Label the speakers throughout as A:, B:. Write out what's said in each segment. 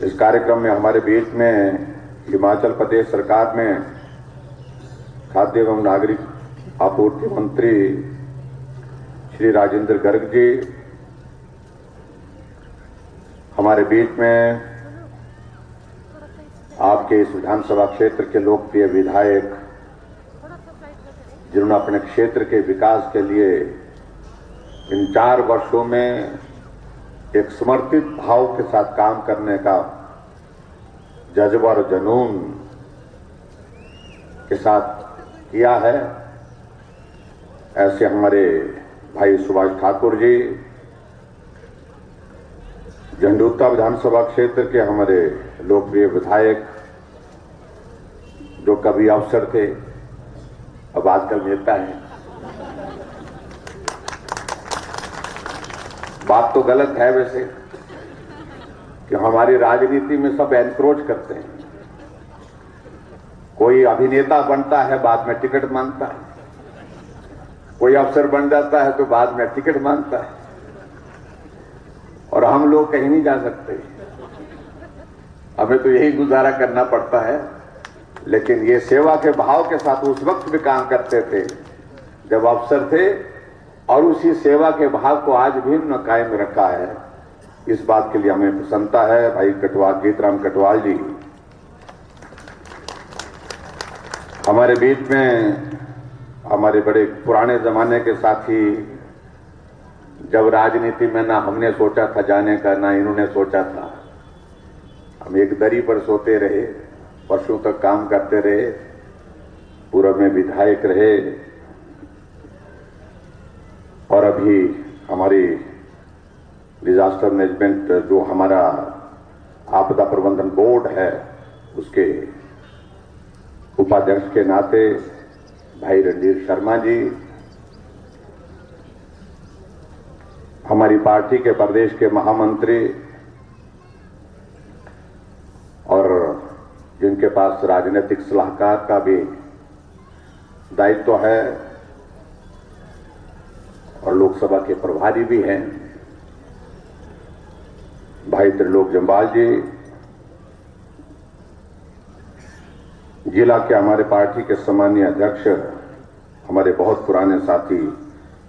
A: इस कार्यक्रम में हमारे बीच में हिमाचल प्रदेश सरकार में खाद्य एवं नागरिक आपूर्ति मंत्री श्री राजेंद्र गर्ग जी, हमारे बीच में आपके इस विधानसभा क्षेत्र के लोकप्रिय विधायक जिन्होंने अपने क्षेत्र के विकास के लिए इन 4 वर्षों में एक समर्पित भाव के साथ काम करने का जज्बा और जुनून के साथ किया है, ऐसे हमारे भाई सुभाष ठाकुर जी, झंडूता विधानसभा क्षेत्र के हमारे लोकप्रिय विधायक जो कभी अफसर थे अब आजकल नेता हैं। बात तो गलत है वैसे कि हमारी राजनीति में सब एनक्रोच करते हैं। कोई अभिनेता बनता है बाद में टिकट मांगता है, कोई अफसर बन जाता है तो बाद में टिकट मांगता है, और हम लोग कहीं नहीं जा सकते। हमें तो यही गुजारा करना पड़ता है। लेकिन ये सेवा के भाव के साथ उस वक्त भी काम करते थे जब अफसर थे, और उसी सेवा के भाव को आज भी न कायम रखा है। इस बात के लिए हमें प्रसन्नता है। भाई कटवाल, जीतराम कटवाल जी हमारे बीच में, हमारे बड़े पुराने जमाने के साथी, जब राजनीति में ना हमने सोचा था जाने का ना इन्होंने सोचा था। हम एक दरी पर सोते रहे, वर्षों तक काम करते रहे, पूर्व में विधायक रहे, और अभी हमारी डिजास्टर मैनेजमेंट जो हमारा आपदा प्रबंधन बोर्ड है उसके उपाध्यक्ष के नाते भाई रणधीर शर्मा जी, हमारी पार्टी के प्रदेश के महामंत्री और जिनके पास राजनीतिक सलाहकार का भी दायित्व है और लोकसभा के प्रभारी भी हैं, भाई त्रिलोक जम्वाल जी, जिला के हमारे पार्टी के सम्मानीय अध्यक्ष, हमारे बहुत पुराने साथी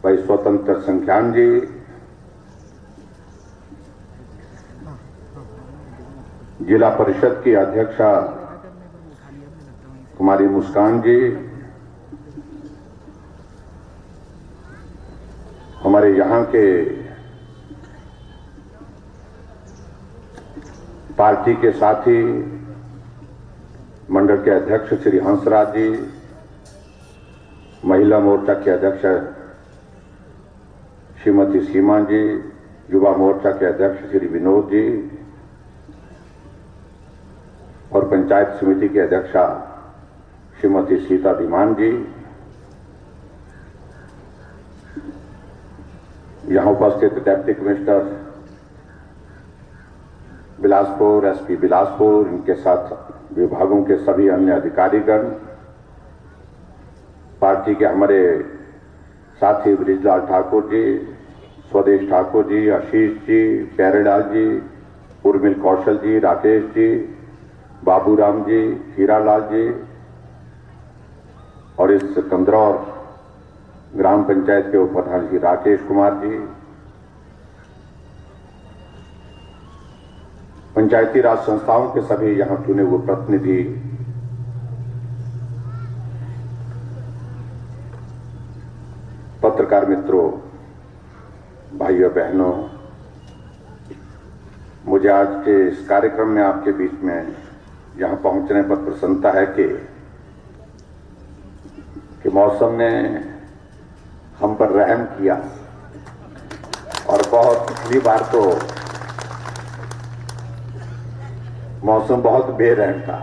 A: भाई स्वतंत्र संख्यान जी, जिला परिषद की अध्यक्षा कुमारी मुस्कान जी, हमारे यहाँ के पार्टी के साथी मंडल के अध्यक्ष श्री हंसराज जी, महिला मोर्चा के अध्यक्ष श्रीमती सीमा जी, युवा मोर्चा के अध्यक्ष श्री विनोद जी और पंचायत समिति के अध्यक्षा श्रीमती सीता धीमान जी, यहाँ उपस्थित deputy commissioner Bilaspur, SP Bilaspur, इनके साथ विभागों के सभी अन्य अधिकारीगण, पार्टी के हमारे साथी ब्रिजलाल ठाकुर जी, स्वदेश ठाकुर जी, आशीष जी, प्यारेलाल जी, उर्मिल कौशल जी, राकेश जी, बाबूराम जी, हीरालाल जी, और इस कंदरौर ग्राम पंचायत के उप प्रधान श्री राकेश कुमार जी, पंचायती राज संस्थाओं के सभी यहां चुने हुए प्रतिनिधि, पत्रकार मित्रों, भाइयों बहनों, मुझे आज के इस कार्यक्रम में आपके बीच में यहां पहुंचने पर प्रसन्नता है कि मौसम ने हम पर रहम किया, और बहुत पिछली बार तो मौसम बहुत बेरहम था।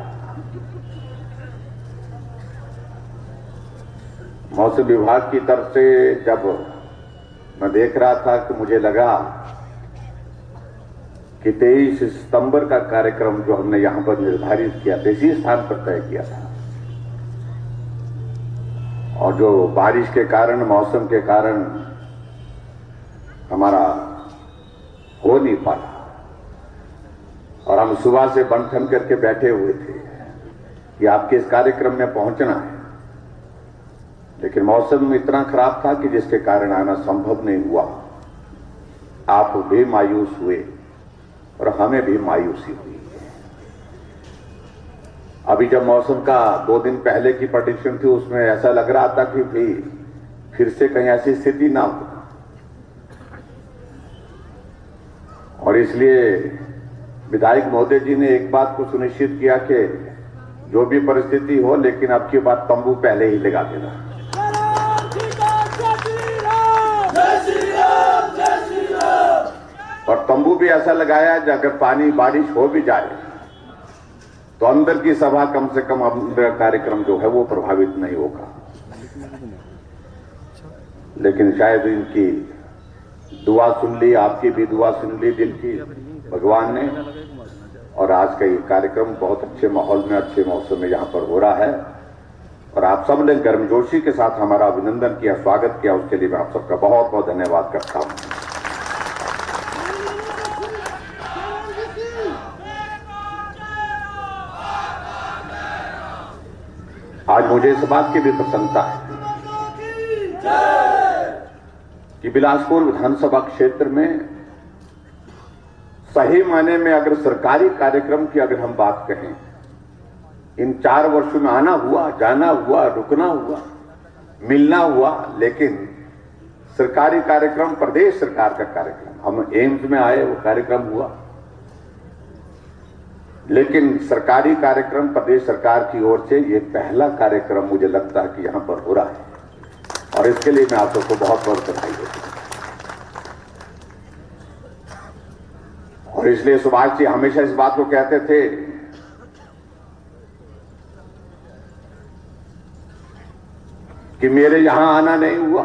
A: मौसम विभाग की तरफ से जब मैं देख रहा था कि मुझे लगा कि 23 सितंबर का कार्यक्रम जो हमने यहां पर निर्धारित किया था, इसी स्थान पर तय किया था, और जो बारिश के कारण, मौसम के कारण हमारा हो नहीं पाया, और हम सुबह से बन ठन करके बैठे हुए थे कि आपके इस कार्यक्रम में पहुंचना है, लेकिन मौसम इतना खराब था कि जिसके कारण आना संभव नहीं हुआ। आप भी मायूस हुए और हमें भी मायूसी हुई। अभी जब मौसम का 2 दिन पहले की प्रेडिक्शन थी, उसमें ऐसा लग रहा था कि भाई फिर से कहीं ऐसी स्थिति ना हो, और इसलिए विधायक महोदय जी ने एक बात को सुनिश्चित किया कि जो भी परिस्थिति हो, लेकिन अब की बात तंबू पहले ही लगा देना। और तंबू भी ऐसा लगाया कि अगर पानी बारिश हो भी जाए तो अंदर की सभा कम से कम अंदर कार्यक्रम जो है वो प्रभावित नहीं होगा। लेकिन शायद इनकी दुआ सुन ली, आपकी भी दुआ सुन ली दिल की भगवान ने, और आज का ये कार्यक्रम बहुत अच्छे माहौल में, अच्छे मौसम में यहां पर हो रहा है। और आप सब ने गर्मजोशी के साथ हमारा अभिनंदन किया, स्वागत किया, उसके लिए मैं आप सबका बहुत बहुत धन्यवाद करता हूं। आज मुझे इस बात की भी प्रसन्नता है कि बिलासपुर विधानसभा क्षेत्र में सही मायने में अगर सरकारी कार्यक्रम की अगर हम बात कहें, इन 4 वर्षों में आना हुआ, जाना हुआ, रुकना हुआ, मिलना हुआ, लेकिन सरकारी कार्यक्रम, प्रदेश सरकार का कार्यक्रम, हम एम्स में आए, वो कार्यक्रम हुआ, लेकिन सरकारी कार्यक्रम प्रदेश सरकार की ओर से ये पहला कार्यक्रम मुझे लगता है कि यहां पर हो रहा है, और इसके लिए मैं आप सबको बहुत बहुत बधाई देता हूं। और इसलिए सुभाष जी हमेशा इस बात को कहते थे कि मेरे यहां आना नहीं हुआ,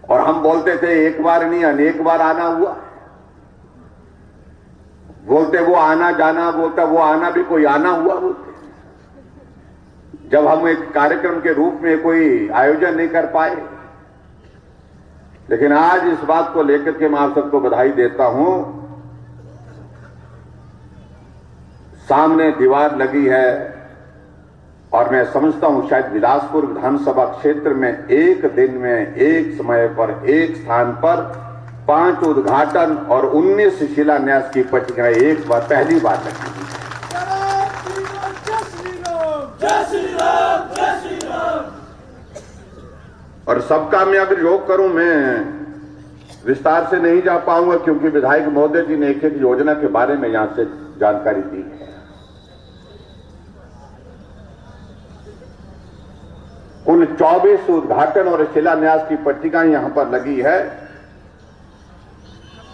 A: और हम बोलते थे एक बार नहीं अनेक बार आना हुआ। बोलते वो आना जाना, बोलता वो आना भी कोई आना हुआ। बोलते जब हम एक कार्यक्रम के रूप में कोई आयोजन नहीं कर पाए, लेकिन आज इस बात को लेकर के मैं आप सबको बधाई देता हूं। सामने दीवार लगी है, और मैं समझता हूं शायद बिलासपुर विधानसभा क्षेत्र में एक दिन में, एक समय पर, एक स्थान पर 5 उद्घाटन और 19 शिलान्यास की पट्टिकाएं एक बार, पहली बार लगी। और सबका मैं अगर योग करूं, मैं विस्तार से नहीं जा पाऊंगा क्योंकि विधायक महोदय जी ने एक एक योजना के बारे में यहां से जानकारी दी है। कुल 24 उद्घाटन और शिलान्यास की पट्टिकाएं यहां पर लगी है,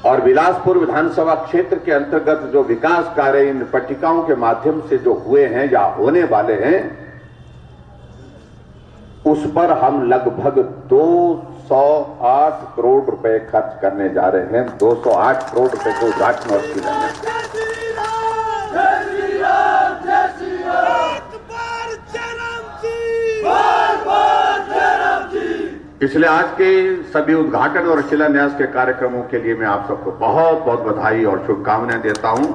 A: और बिलासपुर विधानसभा क्षेत्र के अंतर्गत जो विकास कार्य इन पट्टिकाओं के माध्यम से जो हुए हैं या होने वाले हैं, उस पर हम लगभग 208 करोड़ रुपए खर्च करने जा रहे हैं। 208 करोड़ रुपए को उद्घाटन और शिलान्यास। इसलिए आज के सभी उद्घाटन और शिलान्यास के कार्यक्रमों के लिए मैं आप सबको बहुत बहुत बधाई और शुभकामनाएं देता हूं,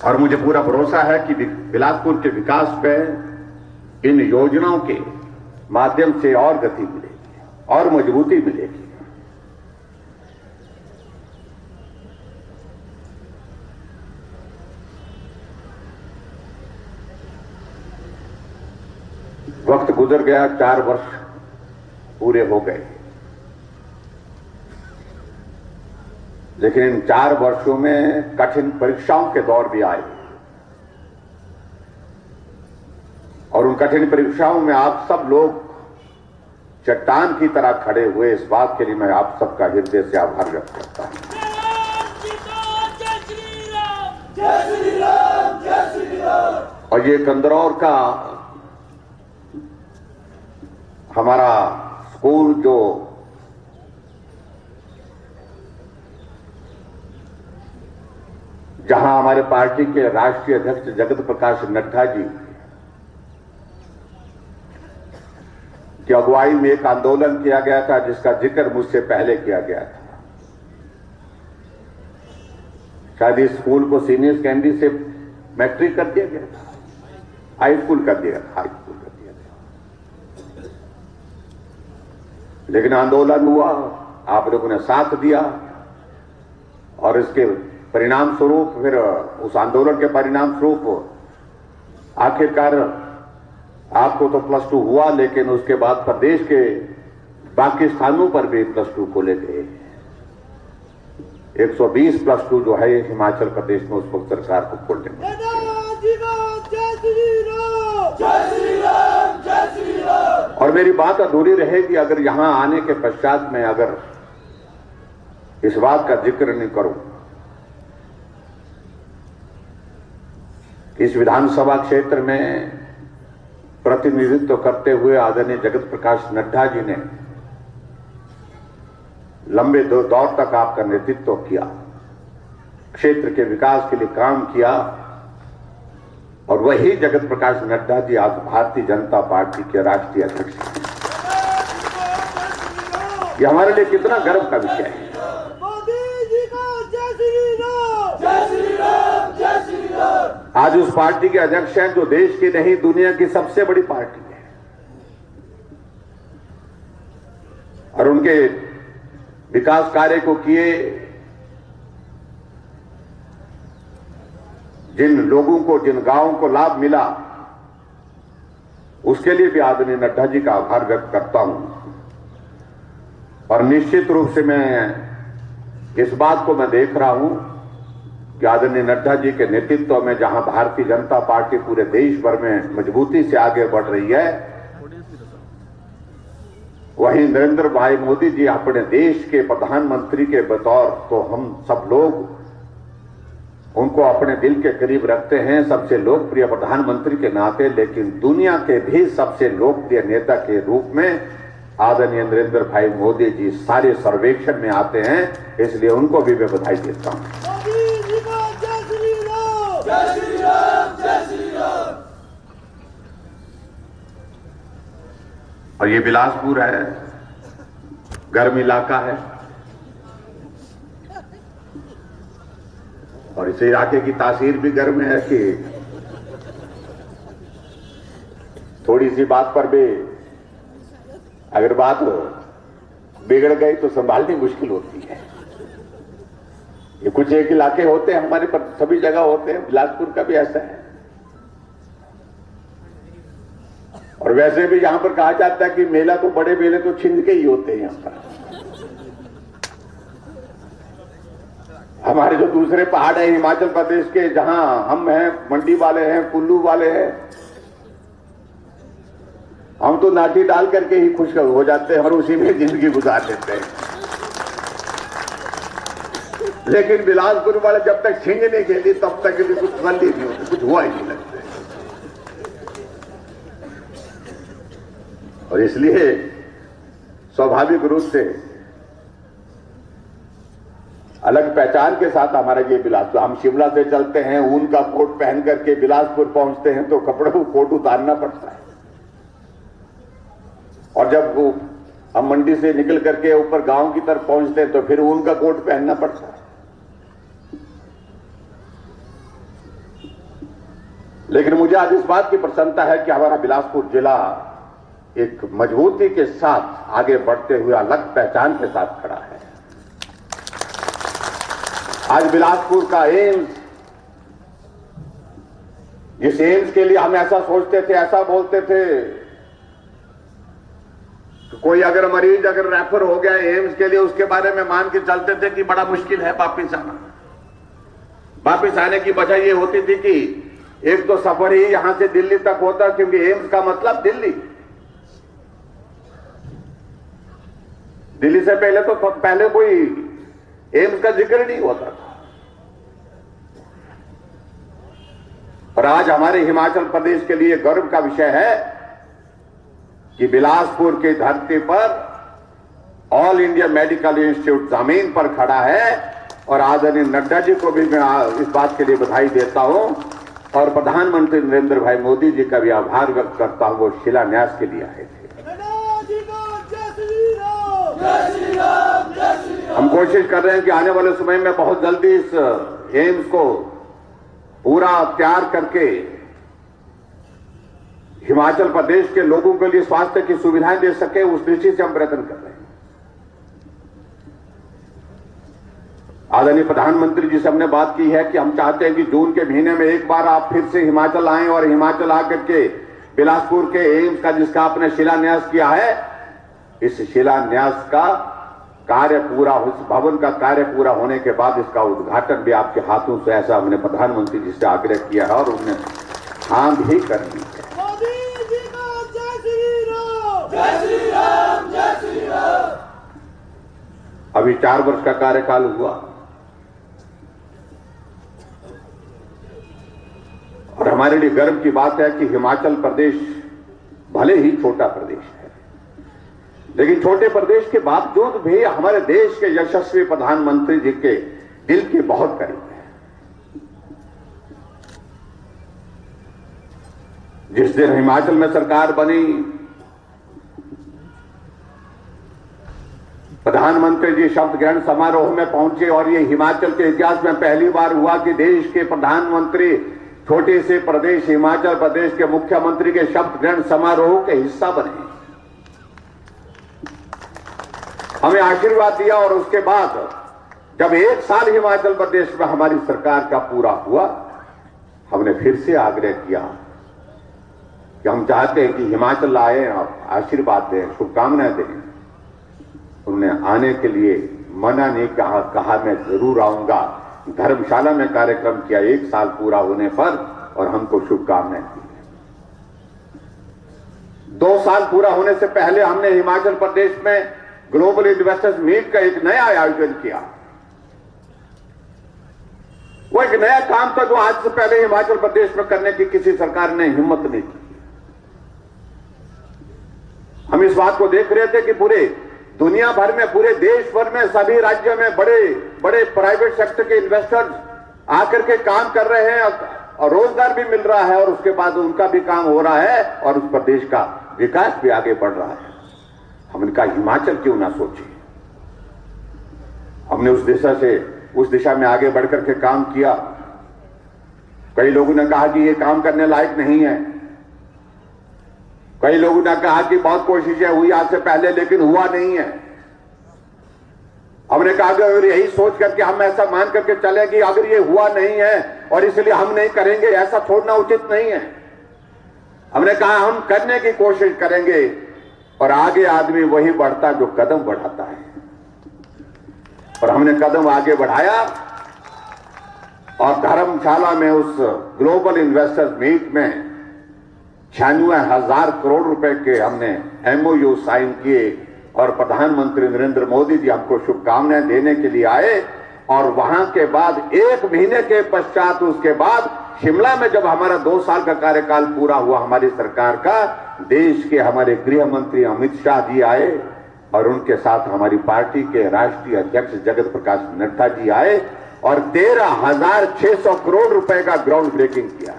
A: और मुझे पूरा भरोसा है कि बिलासपुर के विकास पे इन योजनाओं के माध्यम से और गति मिलेगी और मजबूती मिलेगी। वक्त गुजर गया, 4 वर्ष पूरे हो गए, लेकिन इन 4 वर्षों में कठिन परीक्षाओं के दौर भी आए, और उन कठिन परीक्षाओं में आप सब लोग चट्टान की तरह खड़े हुए। इस बात के लिए मैं आप सबका हृदय से आभार व्यक्त करता हूं। और ये कंदरौर का हमारा स्कूल जो जहां हमारे पार्टी के राष्ट्रीय अध्यक्ष जगत प्रकाश नड्डा जी की अगुवाई में एक आंदोलन किया गया था, जिसका जिक्र मुझसे पहले किया गया था, शायद इस स्कूल को सीनियर सेकेंडरी से मैट्रिक कर दिया गया, हाई स्कूल कर दिया, हाई स्कूल कर दिया गया। लेकिन आंदोलन हुआ, आप लोगों ने साथ दिया और इसके परिणाम स्वरूप, फिर उस आंदोलन के परिणाम स्वरूप आखिरकार आपको तो +2 हुआ, लेकिन उसके बाद प्रदेश के बाकी स्थानों पर भी +2 खोले गए। 120 +2 जो है हिमाचल प्रदेश में उस वक्त सरकार को खोलने में। और मेरी बात अधूरी रहेगी अगर यहां आने के पश्चात में अगर इस बात का जिक्र नहीं करूं, इस विधानसभा क्षेत्र में प्रतिनिधित्व करते हुए आदरणीय जगत प्रकाश नड्डा जी ने लंबे दौर तक आपका नेतृत्व किया, क्षेत्र के विकास के लिए काम किया, और वही जगत प्रकाश नड्डा जी आज भारतीय जनता पार्टी के राष्ट्रीय अध्यक्ष हैं। यह हमारे लिए कितना गर्व का विषय है। आज उस पार्टी के अध्यक्ष हैं जो देश की नहीं दुनिया की सबसे बड़ी पार्टी है, और उनके विकास कार्य को किए जिन लोगों को, जिन गांवों को लाभ मिला, उसके लिए भी आदरणीय नड्डा जी का आभार व्यक्त करता हूं। और निश्चित रूप से मैं इस बात को मैं देख रहा हूं कि आदरणीय नड्डा जी के नेतृत्व में जहां भारतीय जनता पार्टी पूरे देश भर में मजबूती से आगे बढ़ रही है, वहीं नरेंद्र भाई मोदी जी अपने देश के प्रधानमंत्री के बतौर तो हम सब लोग उनको अपने दिल के करीब रखते हैं, सबसे लोकप्रिय प्रधानमंत्री के नाते, लेकिन दुनिया के भी सबसे लोकप्रिय नेता के रूप में आदरणीय नरेंद्र भाई मोदी जी सारे सर्वेक्षण में आते हैं, इसलिए उनको भी मैं बधाई देता हूं। और ये बिलासपुर है, गर्म इलाका है, और इस इलाके की तासीर भी गर्म है कि थोड़ी सी बात पर भी अगर बात बिगड़ गई तो संभालनी मुश्किल होती है। ये कुछ एक इलाके होते हैं हमारे पर, सभी जगह होते हैं, बिलासपुर का भी ऐसा है। और वैसे भी यहां पर कहा जाता है कि मेला तो, बड़े मेले तो छिंद के ही होते हैं यहां पर। हमारे जो दूसरे पहाड़ है हिमाचल प्रदेश के, जहां हम हैं, मंडी वाले हैं, कुल्लू वाले हैं, हम तो नाटी डाल करके ही खुश हो जाते हैं और उसी में जिंदगी गुजार लेते हैं। लेकिन बिलासपुर वाले जब तक छिंग नहीं खेली तब तक भी कुछ गलती नहीं होती, कुछ हुआ ही नहीं लगता। और इसलिए स्वाभाविक रूप से अलग पहचान के साथ हमारा ये बिलासपुर, हम शिमला से चलते हैं, ऊन का कोट पहन करके बिलासपुर पहुंचते हैं तो कपड़ों को कोट उतारना पड़ता है, और जब वो हम मंडी से निकल करके ऊपर गांव की तरफ पहुंचते हैं तो फिर ऊन का कोट पहनना पड़ता है। लेकिन मुझे आज इस बात की प्रसन्नता है कि हमारा बिलासपुर जिला एक मजबूती के साथ आगे बढ़ते हुए अलग पहचान के साथ खड़ा है। आज बिलासपुर का एम्स, जिस एम्स के लिए हम ऐसा सोचते थे, ऐसा बोलते थे, तो कोई अगर मरीज अगर रेफर हो गया एम्स के लिए, उसके बारे में मान के चलते थे कि बड़ा मुश्किल है वापिस आना। वापिस आने की वजह यह होती थी कि एक तो सफर ही यहां से दिल्ली तक होता, क्योंकि एम्स का मतलब दिल्ली। दिल्ली से पहले कोई एम्स का जिक्र नहीं होता था। और आज हमारे हिमाचल प्रदेश के लिए गर्व का विषय है कि बिलासपुर की धरती पर ऑल इंडिया मेडिकल इंस्टीट्यूट जमीन पर खड़ा है। और आदरणीय नड्डा जी को भी मैं इस बात के लिए बधाई देता हूं, और प्रधानमंत्री नरेंद्र भाई मोदी जी का भी आभार व्यक्त करता हूं, वो शिलान्यास के लिए आए थे। हम कोशिश कर रहे हैं कि आने वाले समय में बहुत जल्दी इस एम्स को पूरा तैयार करके हिमाचल प्रदेश के लोगों के लिए स्वास्थ्य की सुविधाएं दे सके, उस दृष्टि से हम प्रयत्न कर रहे हैं। आदरणीय प्रधानमंत्री जी से हमने बात की है कि हम चाहते हैं कि जून के महीने में एक बार आप फिर से हिमाचल आएं और हिमाचल आकर के बिलासपुर के एम्स का, जिसका आपने शिलान्यास किया है, इस शिलान्यास का कार्य पूरा, उस भवन का कार्य पूरा होने के बाद इसका उद्घाटन भी आपके हाथों से, ऐसा हमने प्रधानमंत्री जी से आग्रह किया है और उन्हें हाँ भी कर दी है। अभी 4 वर्ष का कार्यकाल हुआ और हमारे लिए गर्व की बात है कि हिमाचल प्रदेश भले ही छोटा प्रदेश है, लेकिन छोटे प्रदेश के बावजूद भी हमारे देश के यशस्वी प्रधानमंत्री जी के दिल के बहुत करीब है। जिस दिन हिमाचल में सरकार बनी, प्रधानमंत्री जी शपथ ग्रहण समारोह में पहुंचे और ये हिमाचल के इतिहास में पहली बार हुआ कि देश के प्रधानमंत्री छोटे से प्रदेश हिमाचल प्रदेश के मुख्यमंत्री के शपथ ग्रहण समारोह के हिस्सा बने, हमें आशीर्वाद दिया। और उसके बाद जब 1 साल हिमाचल प्रदेश में हमारी सरकार का पूरा हुआ, हमने फिर से आग्रह किया कि हम चाहते हैं कि हिमाचल आए और आशीर्वाद दें, शुभकामनाएं दें। उन्होंने आने के लिए मना नहीं कहा मैं जरूर आऊंगा। धर्मशाला में कार्यक्रम किया 1 साल पूरा होने पर और हमको शुभकामनाएं दी। 2 साल पूरा होने से पहले हमने हिमाचल प्रदेश में ग्लोबल इन्वेस्टर्स मीट का एक नया आयोजन किया। वो एक नया काम था जो आज से पहले हिमाचल प्रदेश में करने की किसी सरकार ने हिम्मत नहीं की। हम इस बात को देख रहे थे कि पूरे दुनिया भर में, पूरे देश भर में, सभी राज्यों में बड़े बड़े प्राइवेट सेक्टर के इन्वेस्टर्स आकर के काम कर रहे हैं और रोजगार भी मिल रहा है और उसके बाद उनका भी काम हो रहा है और उस प्रदेश का विकास भी आगे बढ़ रहा है। हमने कहा हिमाचल क्यों ना सोचे। हमने उस दिशा में आगे बढ़कर के काम किया। कई लोगों ने कहा कि ये काम करने लायक नहीं है, कई लोगों ने कहा कि बहुत कोशिशें हुई आज से पहले लेकिन हुआ नहीं है। हमने कहा अगर यही सोच करके हम ऐसा मान करके चले कि अगर ये हुआ नहीं है और इसलिए हम नहीं करेंगे, ऐसा छोड़ना उचित नहीं है। हमने कहा हम करने की कोशिश करेंगे और आगे आदमी वही बढ़ता जो कदम बढ़ाता है। और हमने कदम आगे बढ़ाया और धर्मशाला में उस ग्लोबल इन्वेस्टर्स मीट में 96,000 करोड़ रुपए के हमने MOU साइन किए और प्रधानमंत्री नरेंद्र मोदी जी हमको शुभकामनाएं देने के लिए आए। और वहां के बाद 1 महीने के पश्चात, उसके बाद शिमला में जब हमारा 2 साल का कार्यकाल पूरा हुआ हमारी सरकार का, देश के हमारे गृह मंत्री अमित शाह जी आए और उनके साथ हमारी पार्टी के राष्ट्रीय अध्यक्ष जगत प्रकाश नड्डा जी आए और 13,600 करोड़ रुपए का ग्राउंड ब्रेकिंग किया।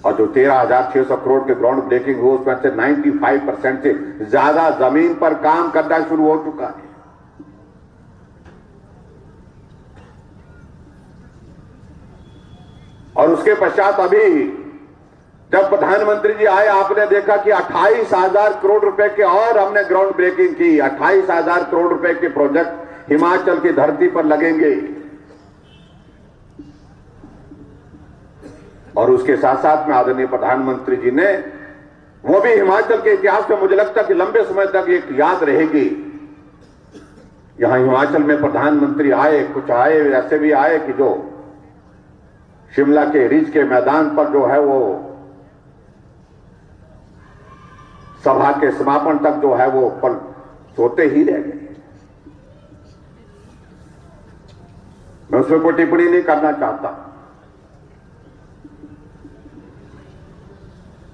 A: और जो 13,600 करोड़ के ग्राउंड ब्रेकिंग हुआ उसमें से 95% से ज्यादा जमीन पर काम करना शुरू हो चुका है। और उसके पश्चात अभी जब प्रधानमंत्री जी आए, आपने देखा कि 28,000 करोड़ रुपए के और हमने ग्राउंड ब्रेकिंग की। 28,000 करोड़ रुपए के प्रोजेक्ट हिमाचल की धरती पर लगेंगे। और उसके साथ साथ में आदरणीय प्रधानमंत्री जी ने, वो भी हिमाचल के इतिहास में मुझे लगता है कि लंबे समय तक एक याद रहेगी। यहां हिमाचल में प्रधानमंत्री आए, कुछ आए ऐसे भी आए कि जो शिमला के रिज के मैदान पर जो है वो सभा के समापन तक जो है वो पल सोते ही रह गए। मैं उसमें कोई टिप्पणी नहीं करना चाहता,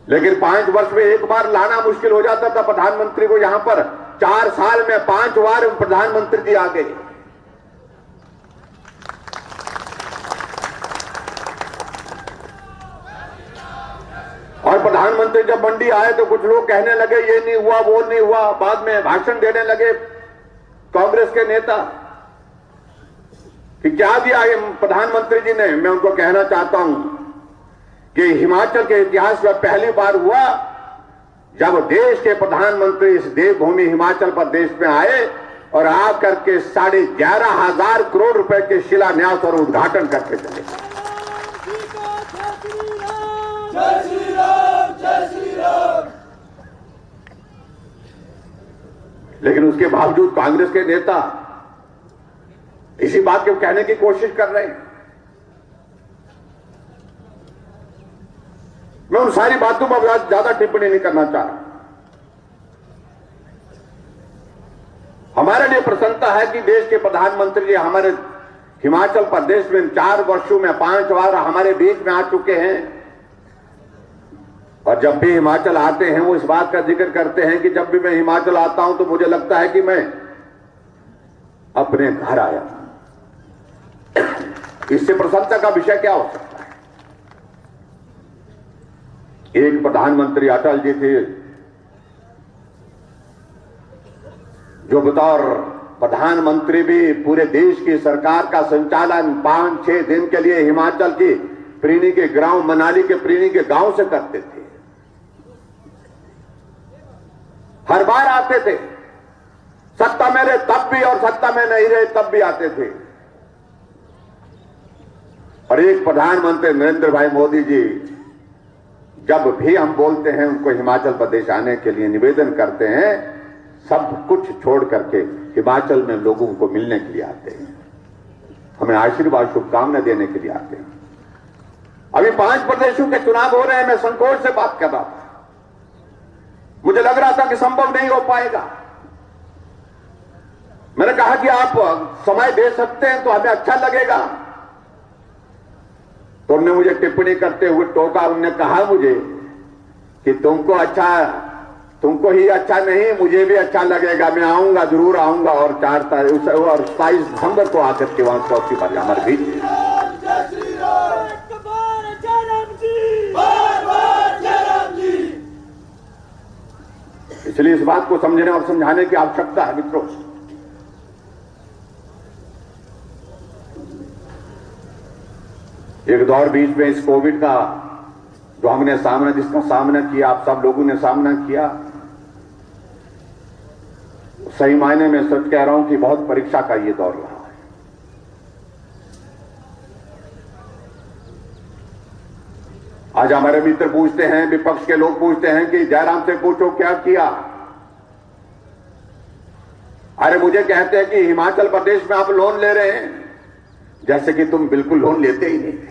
A: लेकिन 5 वर्ष में एक बार लाना मुश्किल हो जाता था प्रधानमंत्री को यहां पर। 4 साल में 5 बार प्रधानमंत्री जी आ गए। और प्रधानमंत्री जब मंडी आए तो कुछ लोग कहने लगे ये नहीं हुआ, वो नहीं हुआ। बाद में भाषण देने लगे कांग्रेस के नेता कि क्या दिया ये प्रधानमंत्री जी ने। मैं उनको कहना चाहता हूं कि हिमाचल के इतिहास में पहली बार हुआ जब देश के प्रधानमंत्री इस देवभूमि हिमाचल प्रदेश में आए और आकर के 11,500 करोड़ रुपए के शिलान्यास और उद्घाटन करके चले।
B: जय श्री राम, जय श्री राम।
A: लेकिन उसके बावजूद कांग्रेस के नेता इसी बात को कहने की कोशिश कर रहे हैं। मैं उन सारी बातों पर ज्यादा टिप्पणी नहीं करना चाह रहा। हमारे लिए प्रसन्नता है कि देश के प्रधानमंत्री जी हमारे हिमाचल प्रदेश में 4 वर्षों में 5 बार हमारे बीच में आ चुके हैं। और जब भी हिमाचल आते हैं वो इस बात का जिक्र करते हैं कि जब भी मैं हिमाचल आता हूं तो मुझे लगता है कि मैं अपने घर आया। इससे प्रसन्नता का विषय क्या हो सकता है। एक प्रधानमंत्री अटल जी थे जो बतौर प्रधानमंत्री भी पूरे देश की सरकार का संचालन 5-6 दिन के लिए हिमाचल की प्रीणी के गांव, मनाली के प्रीणी के गांव से करते थे। हर बार आते थे, सत्ता में रहे तब भी और सत्ता में नहीं रहे तब भी आते थे। और एक प्रधानमंत्री नरेंद्र भाई मोदी जी जब भी हम बोलते हैं उनको हिमाचल प्रदेश आने के लिए निवेदन करते हैं, सब कुछ छोड़ करके हिमाचल में लोगों को मिलने के लिए आते हैं, हमें आशीर्वाद शुभकामना देने के लिए आते हैं। अभी 5 प्रदेशों के चुनाव हो रहे हैं। मैं संकोच से बात कर रहा था, मुझे लग रहा था कि संभव नहीं हो पाएगा। मैंने कहा कि आप समय दे सकते हैं तो हमें अच्छा लगेगा। तो उन्होंने मुझे टिप्पणी करते हुए टोका। उन्होंने कहा मुझे कि तुमको ही अच्छा नहीं, मुझे भी अच्छा लगेगा, मैं आऊंगा, जरूर आऊंगा। और 4 तारीख और 27 दिसंबर को आकर के वहां चौथी बार हमारे बीच। इसलिए इस बात को समझने और समझाने की आवश्यकता है मित्रों। एक दौर बीच में इस कोविड का जो हमने जिसका सामना किया, आप सब लोगों ने सामना किया, सही मायने में सच कह रहा हूं कि बहुत परीक्षा का ये दौर रहा है। आज हमारे मित्र पूछते हैं, विपक्ष के लोग पूछते हैं कि जयराम से पूछो क्या किया। अरे मुझे कहते हैं कि हिमाचल प्रदेश में आप लोन ले रहे हैं, जैसे कि तुम बिल्कुल लोन लेते ही नहीं थे।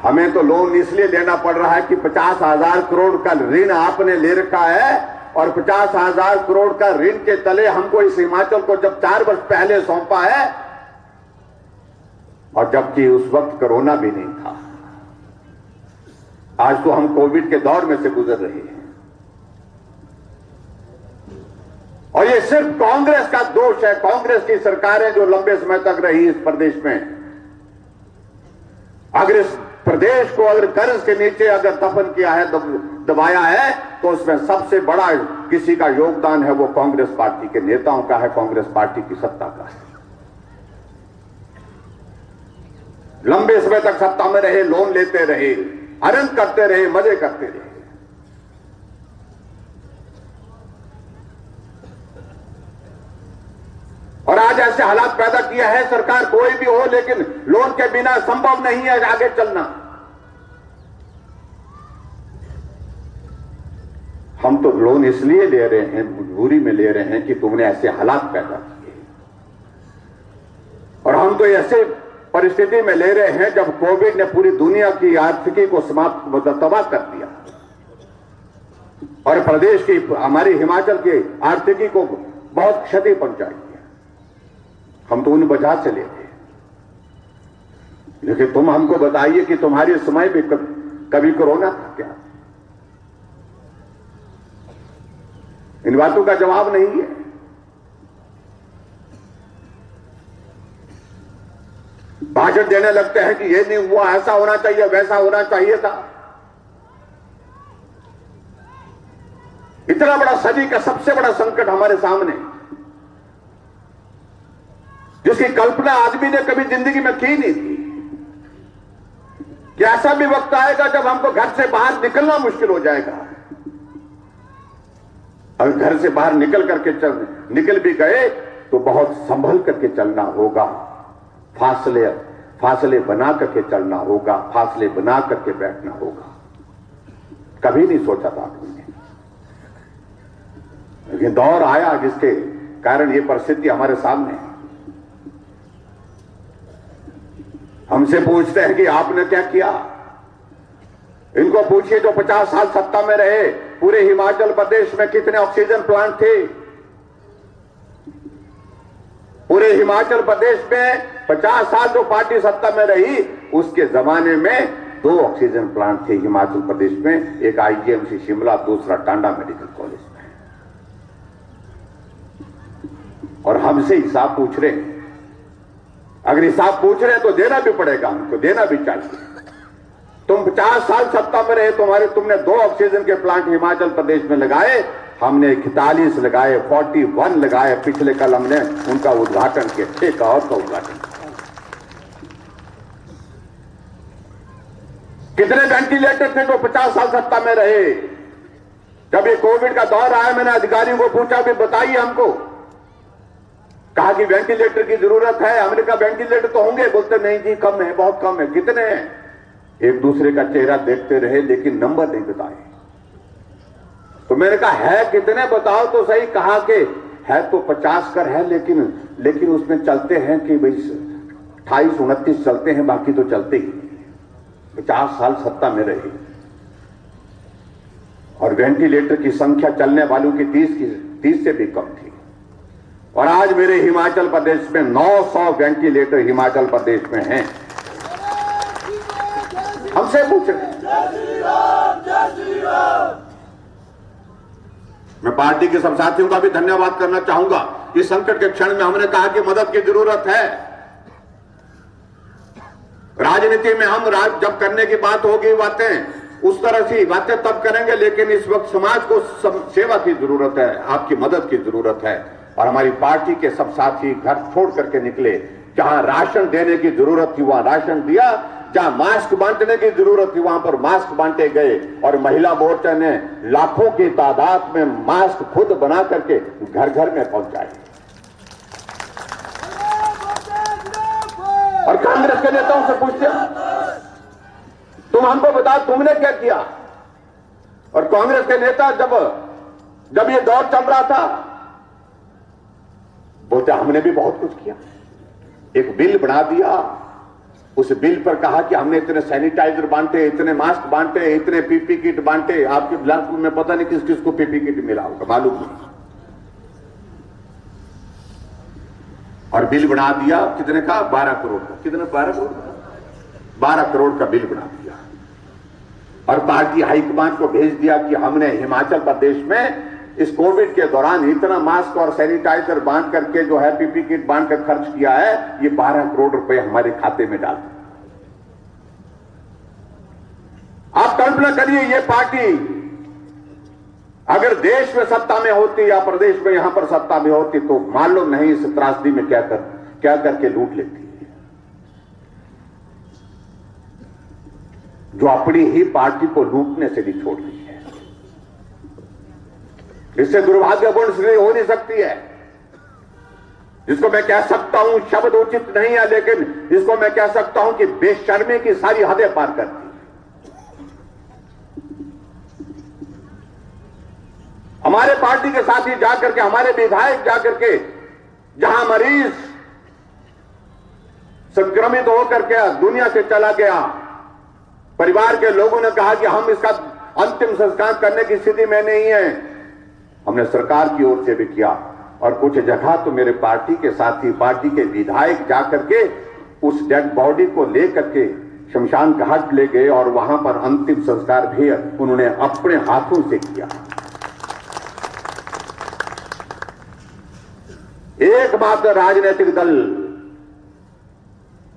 A: हमें तो लोन इसलिए लेना पड़ रहा है कि 50,000 करोड़ का ऋण आपने ले रखा है और 50,000 करोड़ का ऋण के तले हमको इस हिमाचल को जब 4 वर्ष पहले सौंपा है, और जबकि उस वक्त कोरोना भी नहीं था। आज तो हम कोविड के दौर में से गुजर रहे हैं। और ये सिर्फ कांग्रेस का दोष है, कांग्रेस की सरकारें जो लंबे समय तक रही इस प्रदेश में। अगर इस प्रदेश को अगर कर्ज के नीचे अगर दफन किया है, दबाया है, तो उसमें सबसे बड़ा किसी का योगदान है वो कांग्रेस पार्टी के नेताओं का है, कांग्रेस पार्टी की सत्ता का है। लंबे समय तक सत्ता में रहे, लोन लेते रहे, अनंत करते रहे, मजे करते रहे। और आज ऐसे हालात पैदा किया है, सरकार कोई भी हो लेकिन लोन के बिना संभव नहीं है आगे चलना। हम तो लोन इसलिए ले रहे हैं, मजबूरी में ले रहे हैं कि तुमने ऐसे हालात पैदा किए। और हम तो ऐसे परिस्थिति में ले रहे हैं जब कोविड ने पूरी दुनिया की आर्थिकी को समाप्त तबाह कर दिया और प्रदेश की, हमारी हिमाचल की आर्थिकी को बहुत क्षति पहुंचाई। हम तो उन वजह से लेते हैं। लेकिन तुम हमको बताइए कि तुम्हारे समय में कभी कोरोना था क्या? इन बातों का जवाब नहीं है। भाषण देने लगते हैं कि ये नहीं हुआ, ऐसा होना चाहिए, वैसा होना चाहिए था। इतना बड़ा सदी का सबसे बड़ा संकट हमारे सामने, जिसकी कल्पना आदमी ने कभी जिंदगी में की नहीं थी कि ऐसा भी वक्त आएगा जब हमको घर से बाहर निकलना मुश्किल हो जाएगा। अगर घर से बाहर निकल भी गए तो बहुत संभल करके चलना होगा, फासले बना करके चलना होगा, फासले बना करके बैठना होगा। कभी नहीं सोचा था आदमी ने, लेकिन दौर आया जिसके कारण ये परिस्थिति हमारे सामने है। हमसे पूछते हैं कि आपने क्या किया। इनको पूछिए जो 50 साल सत्ता में रहे, पूरे हिमाचल प्रदेश में कितने ऑक्सीजन प्लांट थे। पूरे हिमाचल प्रदेश में 50 साल जो पार्टी सत्ता में रही, उसके जमाने में 2 ऑक्सीजन प्लांट थे हिमाचल प्रदेश में, एक आईजीएमसी शिमला, दूसरा टांडा मेडिकल कॉलेज में। और हमसे हिसाब पूछ रहे हैं। अगर हिसाब पूछ रहे हैं तो देना भी पड़ेगा, हमको देना भी चाहिए। तुम 50 साल सत्ता में रहे, तुमने 2 ऑक्सीजन के प्लांट हिमाचल प्रदेश में लगाए, हमने 41 लगाए, 41 लगाए। पिछले कल हमने उनका उद्घाटन किया, एक और का उद्घाटन किया। कितने वेंटिलेटर थे जो 50 साल सत्ता में रहे। जब ये कोविड का दौर आया, मैंने अधिकारियों को पूछा भी बताइए हमको, कहा कि वेंटिलेटर की जरूरत है। हमने कहा वेंटिलेटर तो होंगे, बोलते नहीं जी कम है, बहुत कम है। कितने हैं? एक दूसरे का चेहरा देखते रहे लेकिन नंबर नहीं बताए। तो मैंने कहा है कितने बताओ तो सही। कहा कि है तो 50 कर है, लेकिन उसमें चलते हैं कि भाई 28-29 चलते हैं, बाकी तो चलते ही। 50 साल सत्ता में रहे और वेंटिलेटर की संख्या चलने वालों की 30 से भी कम थी। और आज मेरे हिमाचल प्रदेश में 900 वेंटिलेटर हिमाचल प्रदेश में हैं। हमसे पूछ रहे हैं। मैं पार्टी के सब साथियों का भी धन्यवाद करना चाहूंगा। इस संकट के क्षण में हमने कहा कि मदद की जरूरत है। राजनीति में हम जब करने की बात होगी बातें, उस तरह से बातें तब करेंगे, लेकिन इस वक्त समाज को सेवा की जरूरत है, आपकी मदद की जरूरत है। और हमारी पार्टी के सब साथी घर छोड़ करके निकले। जहां राशन देने की जरूरत थी वहां राशन दिया, जहां मास्क बांटने की जरूरत थी वहां पर मास्क बांटे गए। और महिला मोर्चा ने लाखों की तादाद में मास्क खुद बना करके घर घर में पहुंचाए। और कांग्रेस के नेताओं से पूछते तुम हमको बताओ तुमने क्या किया। और कांग्रेस के नेता जब ये दौर चल रहा था बोलते हमने भी बहुत कुछ किया। एक बिल बना दिया, उस बिल पर कहा कि हमने इतने सैनिटाइजर बांटे, इतने मास्क बांटे, इतने पीपी किट बांटे। आपके ब्लॉक में पता नहीं किस किस को पीपी किट मिला होगा, मालूम नहीं। और बिल बना दिया कितने का? 12 करोड़ का। कितने? 12 करोड़ का। 12 करोड़ का बिल बना दिया। और पार्टी हाईकमान को भेज दिया कि हमने हिमाचल प्रदेश में इस कोविड के दौरान इतना मास्क और सैनिटाइजर बांट करके जो है पीपी किट बांट कर खर्च किया है, ये 12 करोड़ रुपए हमारे खाते में डाल। आप कल्पना करिए, ये पार्टी अगर देश में सत्ता में होती या प्रदेश में यहां पर सत्ता में होती तो मालूम नहीं इस त्रासदी में क्या करके लूट लेती। जो अपनी ही पार्टी को लूटने से नहीं छोड़ रही है, इससे दुर्भाग्यपूर्ण स्थिति हो नहीं सकती है। जिसको मैं कह सकता हूं, शब्द उचित नहीं है, लेकिन इसको मैं कह सकता हूं कि बेशर्मी की सारी हदें पार करती है। हमारे पार्टी के साथी जाकर के, हमारे विधायक जाकर के जहां मरीज संक्रमित होकर के दुनिया से चला गया, परिवार के लोगों ने कहा कि हम इसका अंतिम संस्कार करने की स्थिति में नहीं है। हमने सरकार की ओर से भी किया और कुछ जगह तो मेरे पार्टी के साथी, पार्टी के विधायक जाकर के उस डेड बॉडी को लेकर के शमशान घाट ले गए और वहां पर अंतिम संस्कार भी उन्होंने अपने हाथों से किया। एकमात्र राजनीतिक दल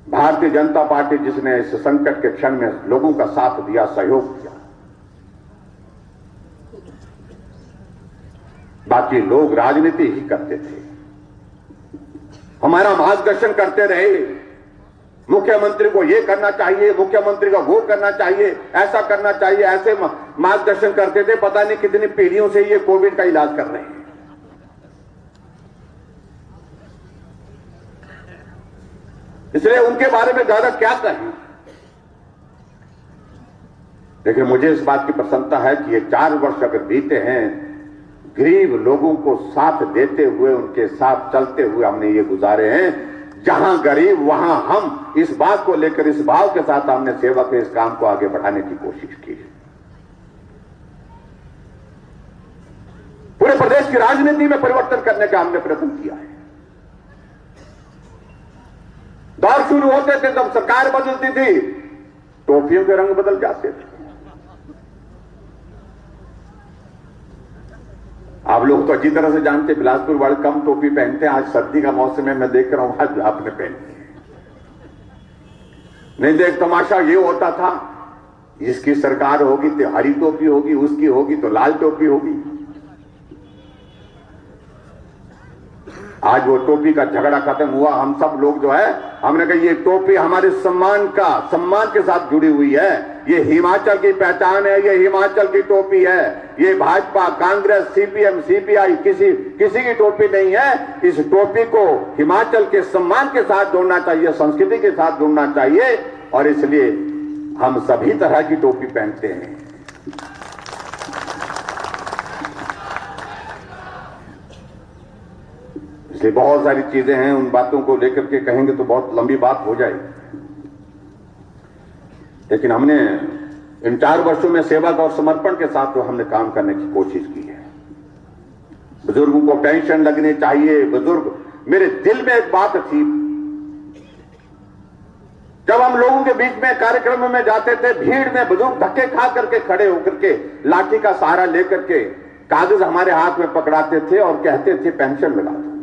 A: भारतीय जनता पार्टी जिसने इस संकट के क्षण में लोगों का साथ दिया, सहयोग किया। बाकी लोग राजनीति ही करते थे। हमारा मार्गदर्शन करते रहे। मुख्यमंत्री को ये करना चाहिए, मुख्यमंत्री को वो करना चाहिए, ऐसा करना चाहिए, ऐसे मार्गदर्शन करते थे। पता नहीं कितनी पीढ़ियों से ये कोविड का इलाज कर रहे हैं। इसलिए उनके बारे में ज्यादा क्या कहें। देखिए, मुझे इस बात की प्रसन्नता है कि ये 4 वर्ष अगर बीते हैं, गरीब लोगों को साथ देते हुए, उनके साथ चलते हुए हमने ये गुजारे हैं। जहां गरीब वहां हम, इस बात को लेकर, इस भाव के साथ हमने सेवा के इस काम को आगे बढ़ाने की कोशिश की है। पूरे प्रदेश की राजनीति में परिवर्तन करने का हमने प्रयत्न किया है। दौर शुरू होते थे तब सरकार बदलती थी, टोपियों के रंग बदल जाते थे। आप लोग तो अच्छी तरह से जानते, बिलासपुर वाले कम टोपी पहनते हैं। आज सर्दी का मौसम है, मैं देख रहा हूं आज आपने पहनी है। नहीं देख, तमाशा ये होता था, जिसकी सरकार होगी तो हरी टोपी होगी, उसकी होगी तो लाल टोपी होगी। आज वो टोपी का झगड़ा खत्म हुआ। हम सब लोग जो है, हमने कहा ये टोपी हमारे सम्मान के साथ जुड़ी हुई है। ये हिमाचल की पहचान है, ये हिमाचल की टोपी है। ये भाजपा, कांग्रेस, सीपीएम, सीपीआई किसी की टोपी नहीं है। इस टोपी को हिमाचल के सम्मान के साथ जोड़ना चाहिए, संस्कृति के साथ जोड़ना चाहिए, और इसलिए हम सभी तरह की टोपी पहनते हैं। इसलिए बहुत सारी चीजें हैं, उन बातों को लेकर के कहेंगे तो बहुत लंबी बात हो जाएगी। लेकिन हमने इन 4 वर्षों में सेवा और समर्पण के साथ तो हमने काम करने की कोशिश की है। बुजुर्गों को पेंशन लगनी चाहिए। बुजुर्ग, मेरे दिल में एक बात थी, जब हम लोगों के बीच में कार्यक्रम में जाते थे, भीड़ में बुजुर्ग धक्के खा करके खड़े होकर के लाठी का सहारा लेकर के कागज हमारे हाथ में पकड़ाते थे और कहते थे पेंशन लगा दो।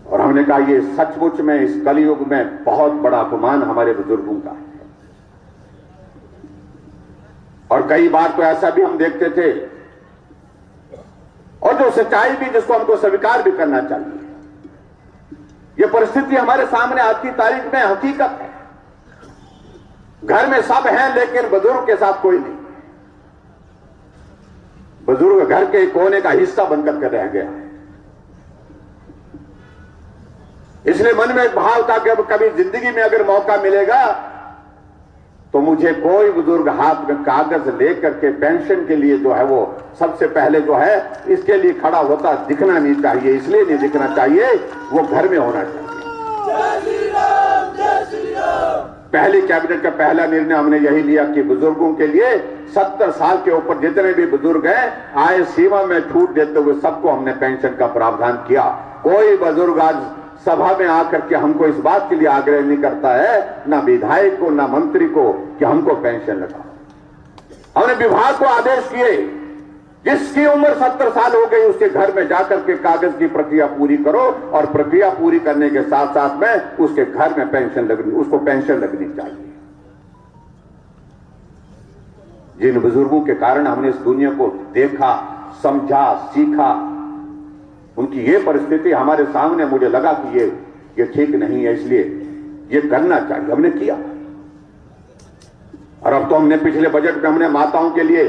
A: और हमने कहा ये सचमुच में इस कलयुग में बहुत बड़ा अपमान हमारे बुजुर्गों का है। और कई बार तो ऐसा भी हम देखते थे, और जो सच्चाई भी, जिसको हमको स्वीकार भी करना चाहिए, ये परिस्थिति हमारे सामने आज की तारीख में हकीकत है। घर में सब हैं लेकिन बुजुर्ग के साथ कोई नहीं। बुजुर्ग घर के कोने का हिस्सा बनकर के रह गया है। इसलिए मन में एक भाव था कि अब कभी जिंदगी में अगर मौका मिलेगा तो मुझे कोई बुजुर्ग हाथ में कागज लेकर के पेंशन के लिए जो है वो सबसे पहले जो है इसके लिए खड़ा होता दिखना नहीं चाहिए। इसलिए नहीं दिखना चाहिए, वो घर में होना चाहिए।
B: जय श्री राम, जय श्री राम।
A: पहली कैबिनेट का पहला निर्णय हमने यही लिया कि बुजुर्गों के लिए 70 साल के ऊपर जितने भी बुजुर्ग हैं, आय सीमा में छूट देते हुए सबको हमने पेंशन का प्रावधान किया। कोई बुजुर्ग आज सभा में आकर के हमको इस बात के लिए आग्रह नहीं करता है, ना विधायक को ना मंत्री को, कि हमको पेंशन लगाओ। हमने विभाग को आदेश किए, जिसकी उम्र 70 साल हो गई उसके घर में जाकर के कागज की प्रक्रिया पूरी करो, और प्रक्रिया पूरी करने के साथ साथ में उसके घर में पेंशन उसको पेंशन लगनी चाहिए। जिन बुजुर्गों के कारण हमने इस दुनिया को देखा, समझा, सीखा, उनकी ये परिस्थिति हमारे सामने, मुझे लगा कि ये ठीक नहीं है, इसलिए ये करना चाहिए। हमने किया। और अब तो हमने पिछले बजट में हमने माताओं के लिए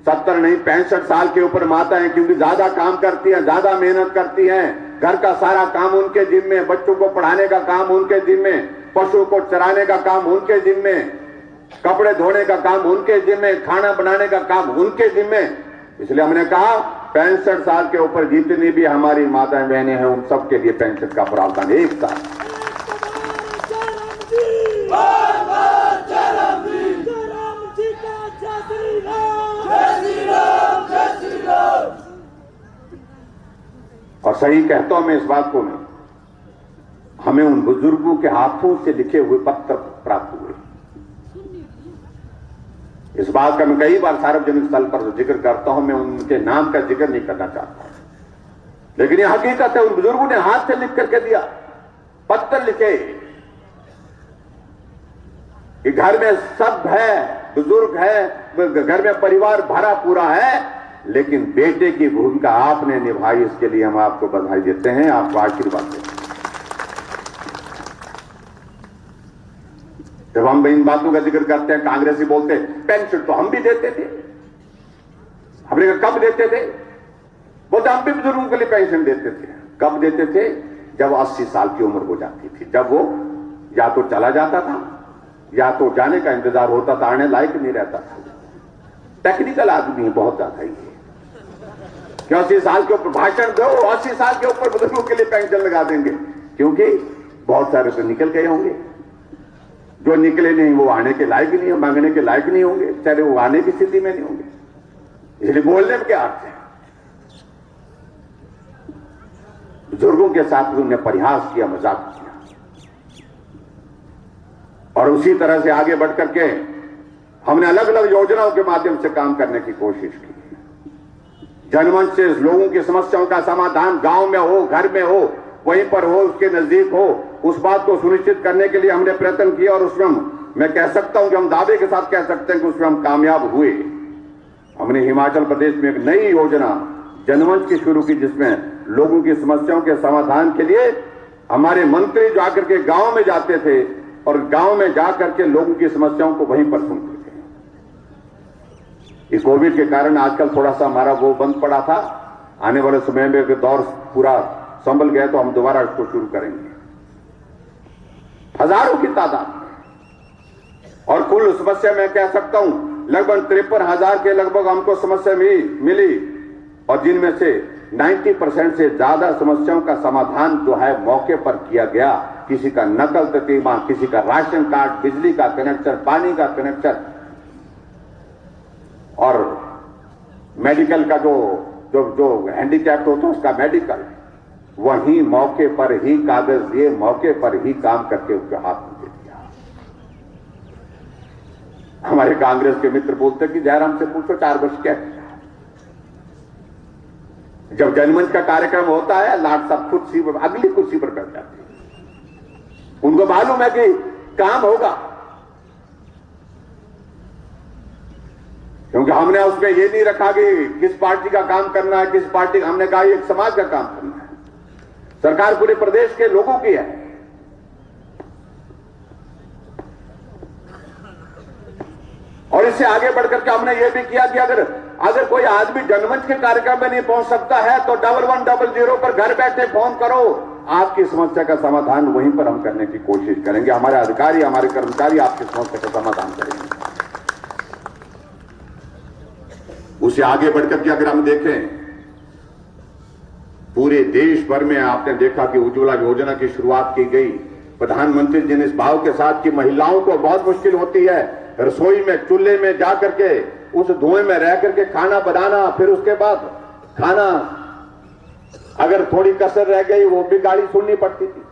A: 70 नहीं 65 साल के ऊपर माताएं, क्योंकि ज्यादा काम करती हैं, ज्यादा मेहनत करती हैं, घर का सारा काम उनके जिम्मे, बच्चों को पढ़ाने का काम उनके जिम्मे, पशु को चराने का काम उनके जिम्मे, कपड़े धोने का काम उनके जिम्मे, खाना बनाने का काम उनके जिम्मे। इसलिए हमने कहा 65 साल के ऊपर जितनी भी हमारी माताएं बहनें हैं, उन सबके लिए पेंशन का प्रावधान एक साथ। और सही कहता हूं मैं इस बात को नहीं, हमें उन बुजुर्गों के हाथों से लिखे हुए पत्र प्राप्त हुए। इस बात का मैं कई बार सार्वजनिक स्थल पर जिक्र करता हूं, मैं उनके नाम का जिक्र नहीं करना चाहता, लेकिन यह हकीकत है। उन बुजुर्गों ने हाथ से लिख करके दिया, पत्र लिखे कि घर में सब है, बुजुर्ग है, घर में परिवार भरा पूरा है, लेकिन बेटे की भूमिका आपने निभाई, इसके लिए हम आपको बधाई देते हैं, आपको आशीर्वाद देते हैं। जब हम इन बातों का जिक्र करते हैं, कांग्रेसी बोलते हैं पेंशन तो हम भी देते थे। हमने कहा कब देते थे? बोलते हम भी बुजुर्गों के लिए पेंशन देते थे। कब देते थे? जब 80 साल की उम्र हो जाती थी, जब वो या तो चला जाता था या तो जाने का इंतजार होता था, आने लायक नहीं रहता था। टेक्निकल आदमी है बहुत ज्यादा ही, कि 80 साल के ऊपर भाषण दो, 80 साल के ऊपर बुजुर्गों के लिए पेंशन लगा देंगे, क्योंकि बहुत सारे तो निकल गए होंगे, जो निकले नहीं वो आने के लायक नहीं है, मांगने के लायक नहीं होंगे, चाहे वो आने की स्थिति में नहीं होंगे। इसलिए बोलने में क्या अर्थ है? बुजुर्गों के साथ उन्होंने परिहास किया, मजाक किया, और उसी तरह से आगे बढ़ करके हमने अलग अलग योजनाओं के माध्यम से काम करने की कोशिश की। जनमंच से लोगों की समस्याओं का समाधान गांव में हो, घर में हो, वहीं पर हो, उसके नजदीक हो, उस बात को सुनिश्चित करने के लिए हमने प्रयत्न किया, और उसमें मैं कह सकता हूं कि हम दावे के साथ कह सकते हैं कि उसमें हम कामयाब हुए। हमने हिमाचल प्रदेश में एक नई योजना जनमंच की शुरू की, जिसमें लोगों की समस्याओं के समाधान के लिए हमारे मंत्री जाकर के गांव में जाते थे और गांव में जाकर के लोगों की समस्याओं को वहीं पर सुनते थे। इस कोविड के कारण आजकल थोड़ा सा हमारा वो बंद पड़ा था, आने वाले समय में अगर दौर पूरा संभल गया तो हम दोबारा इसको शुरू करेंगे। हजारों की तादाद में, और कुल समस्या मैं कह सकता हूं लगभग 53,000 के लगभग हमको समस्या मिली, और जिनमें से 90% से ज्यादा समस्याओं का समाधान जो है मौके पर किया गया। किसी का नकल ततीमा, किसी का राशन कार्ड, बिजली का कनेक्शन, पानी का कनेक्शन, और मेडिकल का जो हैंडीकैप्ड होता है उसका मेडिकल, वहीं मौके पर ही कागज दिए, मौके पर ही काम करके उसके हाथ में दे दिया। हमारे कांग्रेस के मित्र बोलते कि जयराम से पूछो 4 वर्ष क्या किया। जब जनमंच का कार्यक्रम होता है, लाट साहब कुर्सी पर, अगली कुर्सी पर बैठ जाते हैं। उनको मालूम है कि काम होगा, क्योंकि हमने उसमें ये नहीं रखा कि किस पार्टी का काम करना है, किस पार्टी, हमने कहा एक समाज का काम करना है। सरकार पूरे प्रदेश के लोगों की है, और इससे आगे बढ़कर के हमने ये भी किया कि अगर कोई आदमी जनमंच के कार्यक्रम में नहीं पहुंच सकता है तो 1100 पर घर बैठे फोन करो, आपकी समस्या का समाधान वहीं पर हम करने की कोशिश करेंगे। हमारे अधिकारी, हमारे कर्मचारी आपकी समस्या का समाधान करेंगे। उसे आगे बढ़कर के अगर हम देखें, पूरे देश भर में आपने देखा कि उज्ज्वला योजना की शुरुआत की गई। प्रधानमंत्री जी ने इस भाव के साथ कि महिलाओं को बहुत मुश्किल होती है रसोई में, चूल्हे में जा करके उस धुएं में रह करके खाना बनाना, फिर उसके बाद खाना अगर थोड़ी कसर रह गई वो भी गाली सुननी पड़ती थी।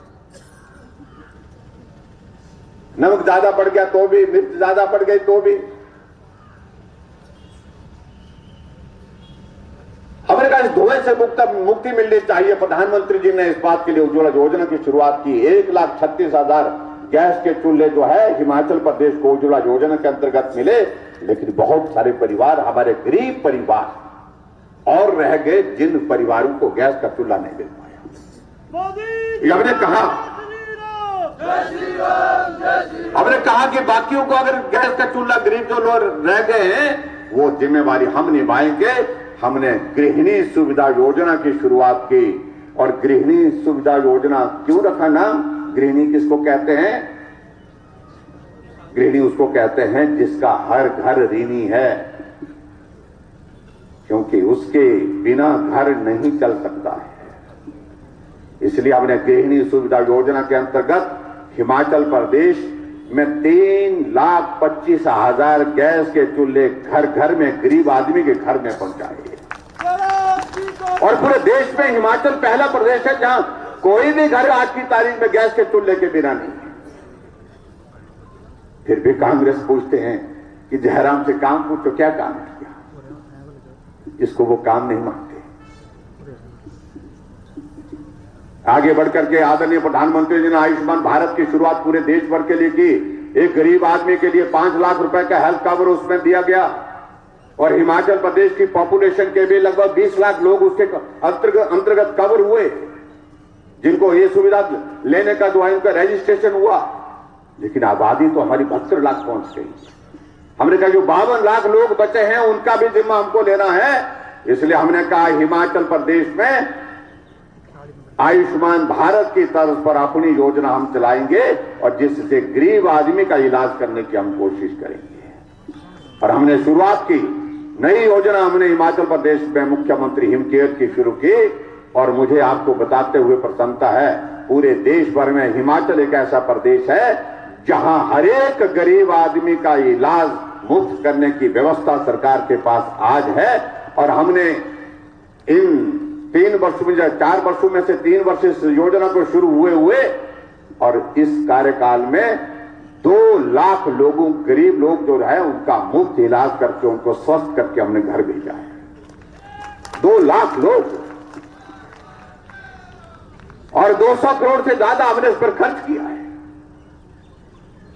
A: नमक ज्यादा पड़ गया तो भी, मिर्च ज्यादा पड़ गई तो भी। हमने कहा इस धुएं से मुक्ति मिलनी चाहिए। प्रधानमंत्री जी ने इस बात के लिए उज्ज्वला योजना की शुरुआत की। 1,36,000 गैस के चूल्हे जो है हिमाचल प्रदेश को उज्ज्वला योजना के अंतर्गत मिले, लेकिन बहुत सारे परिवार, हमारे गरीब परिवार और रह गए जिन परिवारों को गैस का चूल्हा नहीं मिल पाया। हमने कहा कि बाकियों को अगर गैस का चूल्हा, गरीब जो लोग रह गए हैं, वो जिम्मेवारी हम निभाएंगे। हमने गृहिणी सुविधा योजना की शुरुआत की, और गृहिणी सुविधा योजना क्यों रखा नाम? गृहिणी किसको कहते हैं? गृहिणी उसको कहते हैं जिसका हर घर ऋणी है, क्योंकि उसके बिना घर नहीं चल सकता है। इसलिए हमने गृहिणी सुविधा योजना के अंतर्गत हिमाचल प्रदेश में 3,25,000 गैस के चूल्हे घर घर में, गरीब आदमी के घर में पहुंचाए। और पूरे देश में हिमाचल पहला प्रदेश है जहां कोई भी घर आज की तारीख में गैस के चूल्हे के बिना नहीं है। फिर भी कांग्रेस पूछते हैं कि जयराम से काम पूछो, क्या काम किया? इसको वो काम नहीं मानते। आगे बढ़कर के आदरणीय प्रधानमंत्री जी ने आयुष्मान भारत की शुरुआत पूरे देश भर के लिए की। एक गरीब आदमी के लिए 5 लाख रुपए का हेल्थ कवर उसमें दिया गया। और हिमाचल प्रदेश की पॉपुलेशन के भी लगभग 20 लाख लोग उसके अंतर्गत कवर हुए, जिनको ये सुविधा लेने का जो है उनका रजिस्ट्रेशन हुआ। लेकिन आबादी तो हमारी 72 लाख पहुंच गई। हमने कहा जो 52 लाख लोग बचे हैं उनका भी जिम्मा हमको लेना है। इसलिए हमने कहा हिमाचल प्रदेश में आयुष्मान भारत की तर्ज पर अपनी योजना हम चलाएंगे और जिससे गरीब आदमी का इलाज करने की हम कोशिश करेंगे। और हमने शुरुआत की, नई योजना हमने हिमाचल प्रदेश में मुख्यमंत्री हिम केयर की शुरू की। और मुझे आपको बताते हुए प्रसन्नता है, पूरे देश भर में हिमाचल एक ऐसा प्रदेश है जहां हर एक गरीब आदमी का इलाज मुफ्त करने की व्यवस्था सरकार के पास आज है। और हमने इन 3 वर्षों में, 4 वर्षों में से 3 वर्ष इस योजना को शुरू हुए और इस कार्यकाल में 2 लाख लोगों, गरीब लोग जो है उनका मुफ्त इलाज करके उनको स्वस्थ करके हमने घर भेजा है। 2 लाख लोग, और 200 करोड़ से ज्यादा हमने इस पर खर्च किया है।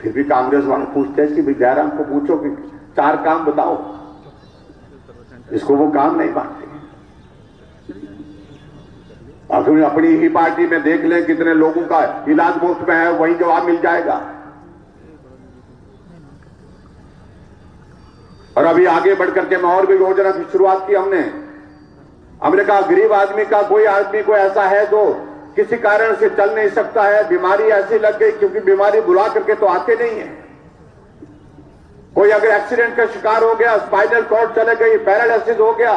A: फिर भी कांग्रेस वाले पूछते हैं कि भाई जयराम को पूछो कि 4 काम बताओ, इसको वो काम नहीं मानते। अगर अपनी ही पार्टी में देख लें कितने लोगों का इलाज मुफ्त में है, वही जवाब मिल जाएगा। और अभी आगे बढ़कर के मैं और भी योजना की शुरुआत की हमने कहा गरीब आदमी का, कोई आदमी को ऐसा है जो किसी कारण से चल नहीं सकता है, बीमारी ऐसी लग गई, क्योंकि बीमारी बुला करके तो आते नहीं है। कोई अगर एक्सीडेंट का शिकार हो गया, स्पाइनल कॉर्ड चले गई, पैरालिसिस हो गया,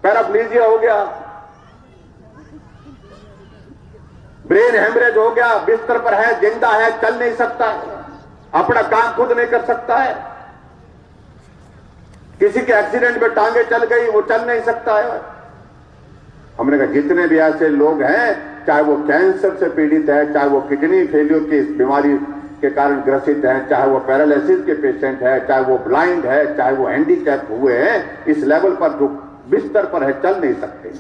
A: पैराप्लीजिया हो गया, ब्रेन हेमरेज हो गया, बिस्तर पर है, जिंदा है, चल नहीं सकता है, अपना काम खुद नहीं कर सकता है। किसी के एक्सीडेंट में टांगे चल गई, वो चल नहीं सकता है। हमने कहा जितने भी ऐसे लोग हैं, चाहे वो कैंसर से पीड़ित है, चाहे वो किडनी फेलियर की इस बीमारी के कारण ग्रसित है, चाहे वो पैरालिसिस के पेशेंट है, चाहे वो ब्लाइंड है, चाहे वो हैंडीकैप हुए हैं, इस लेवल पर जो बिस्तर पर है, चल नहीं सकते,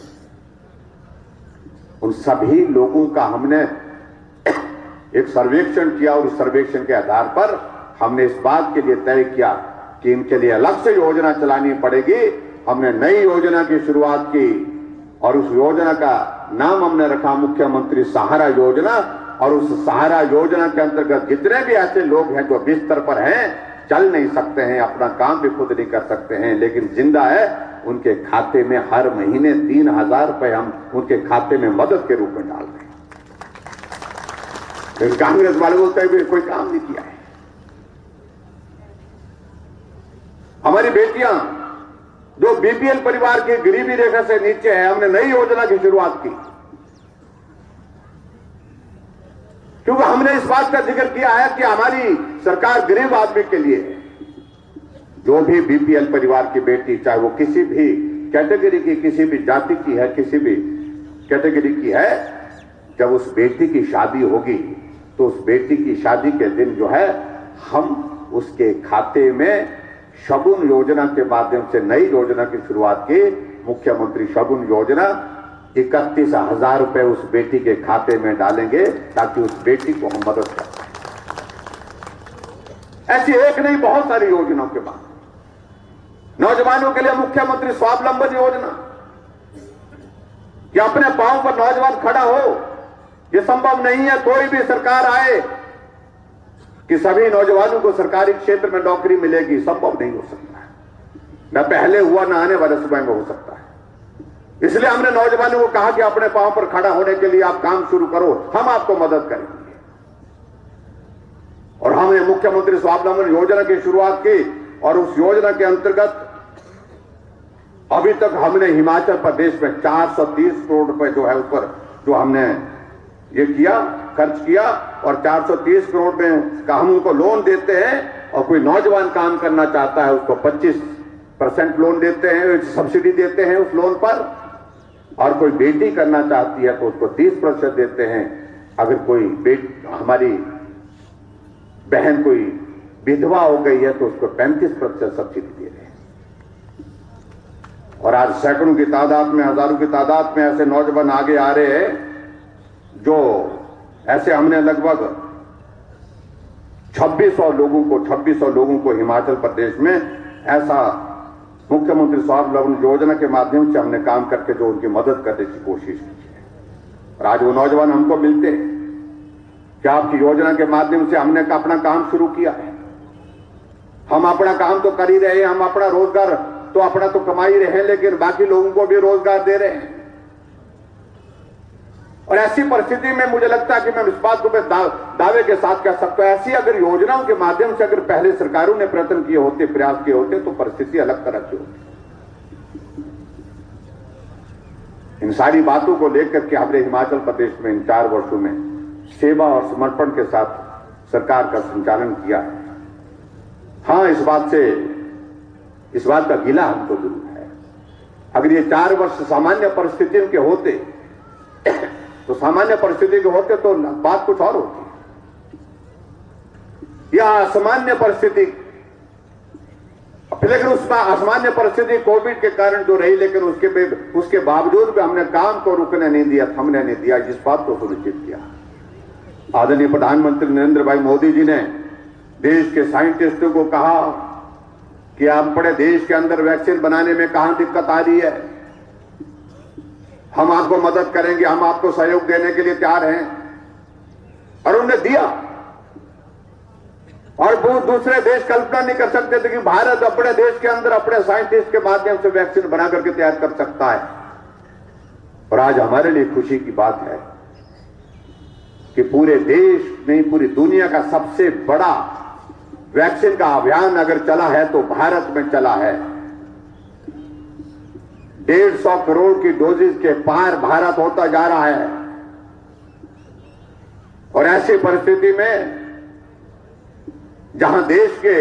A: उन सभी लोगों का हमने एक सर्वेक्षण किया और उस सर्वेक्षण के आधार पर हमने इस बात के लिए तय किया कि इनके लिए अलग से योजना चलानी पड़ेगी। हमने नई योजना की शुरुआत की और उस योजना का नाम हमने रखा मुख्यमंत्री सहारा योजना। और उस सहारा योजना के अंतर्गत जितने भी ऐसे लोग हैं जो बिस्तर पर हैं, चल नहीं सकते हैं, अपना काम भी खुद नहीं कर सकते हैं, लेकिन जिंदा है, उनके खाते में हर महीने 3000 रुपए हम उनके खाते में मदद के रूप में डाल रहे हैं। लेकिन कांग्रेस वाले बोलते हैं कोई काम नहीं किया है। हमारी बेटियां जो बीपीएल परिवार की गरीबी रेखा से नीचे है, हमने नई योजना की शुरुआत की, क्योंकि हमने इस बात का जिक्र किया है कि हमारी सरकार गरीब आदमी के लिए है। जो भी बीपीएल परिवार की बेटी, चाहे वो किसी भी कैटेगरी की, किसी भी जाति की है, किसी भी कैटेगरी की है, जब उस बेटी की शादी होगी तो उस बेटी की शादी के दिन जो है हम उसके खाते में शगुन योजना के माध्यम से नई योजना की शुरुआत की। मुख्यमंत्री शगुन योजना 31,000 रुपए उस बेटी के खाते में डालेंगे ताकि उस बेटी को हम मदद कर पाए। ऐसी एक नहीं, बहुत सारी योजनाओं के बाद नौजवानों के लिए मुख्यमंत्री स्वावलंबन योजना, कि अपने पांव पर नौजवान खड़ा हो। यह संभव नहीं है कोई भी सरकार आए कि सभी नौजवानों को सरकारी क्षेत्र में नौकरी मिलेगी, संभव नहीं हो सकता है, न पहले हुआ न आने वाले समय में हो सकता है। इसलिए हमने नौजवानों को कहा कि अपने पांव पर खड़ा होने के लिए आप काम शुरू करो, हम आपको मदद करेंगे। और हमने मुख्यमंत्री स्वावलंबन योजना की शुरुआत की और उस योजना के अंतर्गत अभी तक हमने हिमाचल प्रदेश में 430 करोड़ रुपए जो है उस पर जो हमने ये किया, खर्च किया। और 430 करोड़ में का हम उनको लोन देते हैं, और कोई नौजवान काम करना चाहता है उसको 25% लोन देते हैं, सब्सिडी देते हैं उस लोन पर। और कोई बेटी करना चाहती है तो उसको 30% देते हैं। अगर कोई हमारी बहन कोई विधवा हो गई है तो उसको 35% सब्सिडी दे रहे हैं। और आज सैकड़ों की तादाद में, हजारों की तादाद में ऐसे नौजवान आगे आ रहे हैं जो ऐसे हमने लगभग 2600 लोगों को हिमाचल प्रदेश में ऐसा मुख्यमंत्री स्वावलंबन योजना के माध्यम से हमने काम करके जो उनकी मदद करने की कोशिश की है। और आज वो नौजवान हमको मिलते हैं कि आपकी योजना के माध्यम से हमने अपना काम शुरू किया है। हम अपना काम तो कर ही रहे हैं, हम अपना रोजगार तो अपना तो कमा ही रहे हैं, लेकिन बाकी लोगों को भी रोजगार दे रहे हैं। और ऐसी परिस्थिति में मुझे लगता है कि मैं इस बात को दावे के साथ कह सकता हूं, ऐसी अगर योजनाओं के माध्यम से अगर पहले सरकारों ने प्रयत्न किए होते, प्रयास किए होते, तो परिस्थिति अलग तरह की होती। इन सारी बातों को लेकर के हमने हिमाचल प्रदेश में इन 4 वर्षों में सेवा और समर्पण के साथ सरकार का संचालन किया है। हां, इस बात का गिला हमको जरूर है। अगर ये 4 वर्ष सामान्य परिस्थितियों के होते तो सामान्य परिस्थिति के होते तो बात कुछ और होती। यह असामान्य परिस्थिति, लेकिन उसमें असामान्य परिस्थिति कोविड के कारण जो रही, लेकिन उसके बावजूद भी हमने काम को रुकने नहीं दिया, थमने नहीं दिया, इस बात को सुनिश्चित किया। आदरणीय प्रधानमंत्री नरेंद्र भाई मोदी जी ने देश के साइंटिस्टों को कहा कि अपने देश के अंदर वैक्सीन बनाने में कहां दिक्कत आ रही है, हम आपको मदद करेंगे, हम आपको सहयोग देने के लिए तैयार हैं। और उन्होंने दिया। और बहुत दूसरे देश कल्पना नहीं कर सकते थे कि भारत अपने देश के अंदर अपने साइंटिस्ट के माध्यम से वैक्सीन बना करके तैयार कर सकता है। और आज हमारे लिए खुशी की बात है कि पूरे देश नहीं, पूरी दुनिया का सबसे बड़ा वैक्सीन का अभियान अगर चला है तो भारत में चला है। 150 करोड़ की डोजेज के पार भारत होता जा रहा है। और ऐसी परिस्थिति में जहां देश के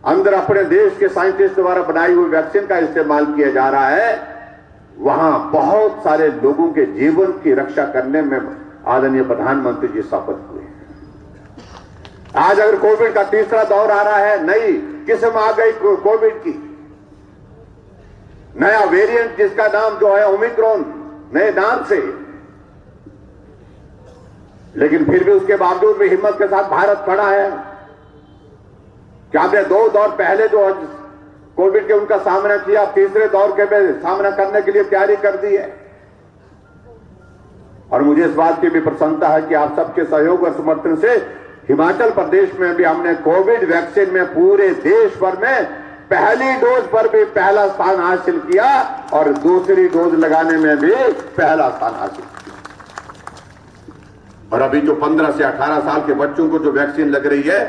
A: अंदर अपने देश के साइंटिस्ट द्वारा बनाई हुई वैक्सीन का इस्तेमाल किया जा रहा है, वहां बहुत सारे लोगों के जीवन की रक्षा करने में आदरणीय प्रधानमंत्री जी शपथ हुए। आज अगर कोविड का तीसरा दौर आ रहा है, नई किस्म आ गई कोविड की, नया वेरिएंट जिसका नाम जो है ओमिक्रॉन, नए नाम से, लेकिन फिर भी उसके बावजूद भी हिम्मत के साथ भारत खड़ा है कि आपने 2 दौर पहले जो कोविड के उनका सामना किया, तीसरे दौर के में सामना करने के लिए तैयारी कर दी है। और मुझे इस बात की भी प्रसन्नता है कि आप सबके सहयोग और समर्थन से हिमाचल प्रदेश में भी हमने कोविड वैक्सीन में पूरे देश भर में पहली डोज पर भी पहला स्थान हासिल किया और दूसरी डोज लगाने में भी पहला स्थान हासिल किया। और अभी जो 15 से 18 साल के बच्चों को जो वैक्सीन लग रही है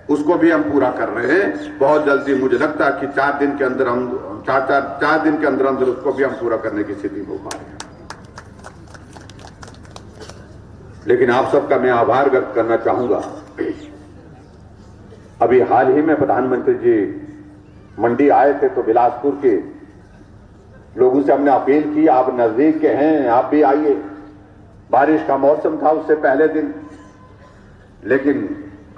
A: उसको भी हम पूरा कर रहे हैं। बहुत जल्दी मुझे लगता है कि 4 दिन के अंदर हम 4 दिन के अंदर अंदर उसको भी हम पूरा करने की स्थिति में हो पा रहे हैं। लेकिन आप सबका मैं आभार व्यक्त करना चाहूंगा। अभी हाल ही में प्रधानमंत्री जी मंडी आए थे तो बिलासपुर के लोगों से हमने अपील की, आप नजदीक के हैं, आप भी आइए। बारिश का मौसम था उससे पहले दिन, लेकिन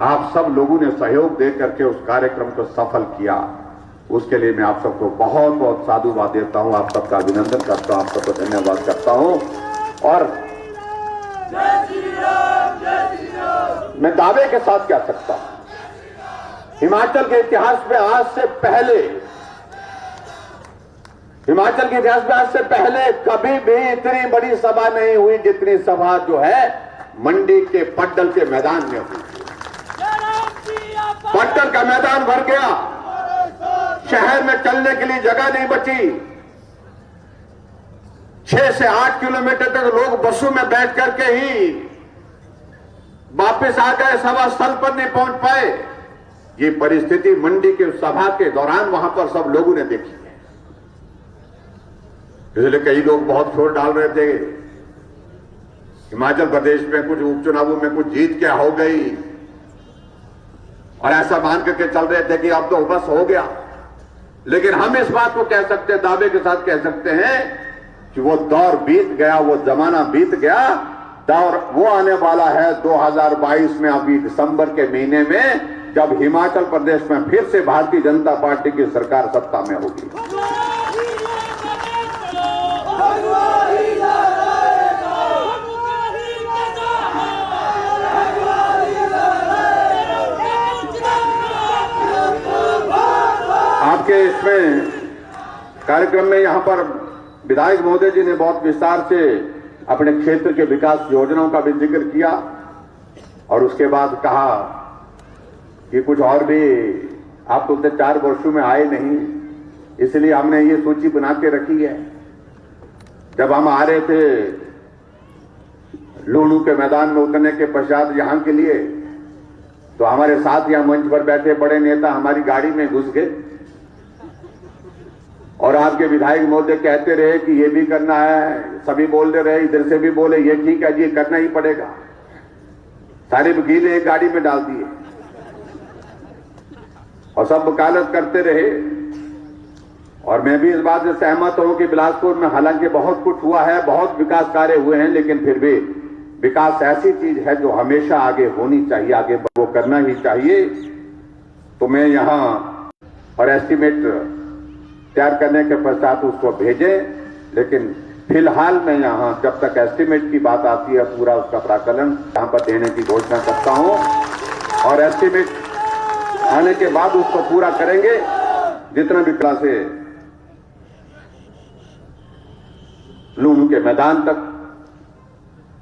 A: आप सब लोगों ने सहयोग दे करके उस कार्यक्रम को सफल किया। उसके लिए मैं आप सबको बहुत बहुत साधुवाद देता हूं, आप सबका अभिनंदन करता हूं, आप सबको धन्यवाद करता हूं। और मैं दावे के साथ कह सकता हूं, हिमाचल के इतिहास में आज से पहले कभी भी इतनी बड़ी सभा नहीं हुई जितनी सभा जो है मंडी के पट्टल के मैदान में हुई। पट्टल का मैदान भर गया, शहर में चलने के लिए जगह नहीं बची। 6 से 8 किलोमीटर तक लोग बसों में बैठ करके ही वापस आ गए, सभा स्थल पर नहीं पहुंच पाए। ये परिस्थिति मंडी के सभा के दौरान वहां पर सब लोगों ने देखी है। इसलिए कई लोग बहुत शोर डाल रहे थे, हिमाचल प्रदेश में कुछ उपचुनावों में कुछ जीत क्या हो गई, और ऐसा मान करके चल रहे थे कि अब तो बस हो गया। लेकिन हम इस बात को कह सकते हैं, दावे के साथ कह सकते हैं कि वो दौर बीत गया, वो जमाना बीत गया। दौर वो आने वाला है 2022 में, अभी दिसंबर के महीने में, जब हिमाचल प्रदेश में फिर से भारतीय जनता पार्टी की सरकार सत्ता में होगी। आपके इसमें कार्यक्रम में यहां पर विधायक महोदय जी ने बहुत विस्तार से अपने क्षेत्र के विकास योजनाओं का भी जिक्र किया और उसके बाद कहा कि कुछ और भी, आप तो 4 वर्षों में आए नहीं, इसलिए हमने ये सूची बना के रखी है। जब हम आ रहे थे लूणू के मैदान में उतरने के पश्चात यहां के लिए, तो हमारे साथ यहां मंच पर बैठे बड़े नेता हमारी गाड़ी में घुस गए और आपके विधायक महोदय कहते रहे कि ये भी करना है, सभी बोलते रहे, इधर से भी बोले ये ठीक है जी, करना ही पड़ेगा। सारे वकील एक गाड़ी में डाल दिए और सब वकालत करते रहे। और मैं भी इस बात से सहमत हूं कि बिलासपुर में हालांकि बहुत कुछ हुआ है, बहुत विकास कार्य हुए हैं, लेकिन फिर भी विकास ऐसी चीज है जो हमेशा आगे होनी चाहिए, आगे वो करना ही चाहिए। तो मैं यहां और एस्टीमेट तैयार करने के पश्चात उसको भेजें, लेकिन फिलहाल मैं यहां जब तक एस्टीमेट की बात आती है पूरा उसका प्राकलन यहां पर देने की घोषणा करता हूं और एस्टीमेट आने के बाद उसको पूरा करेंगे जितना भी तरह से लूणू के मैदान तक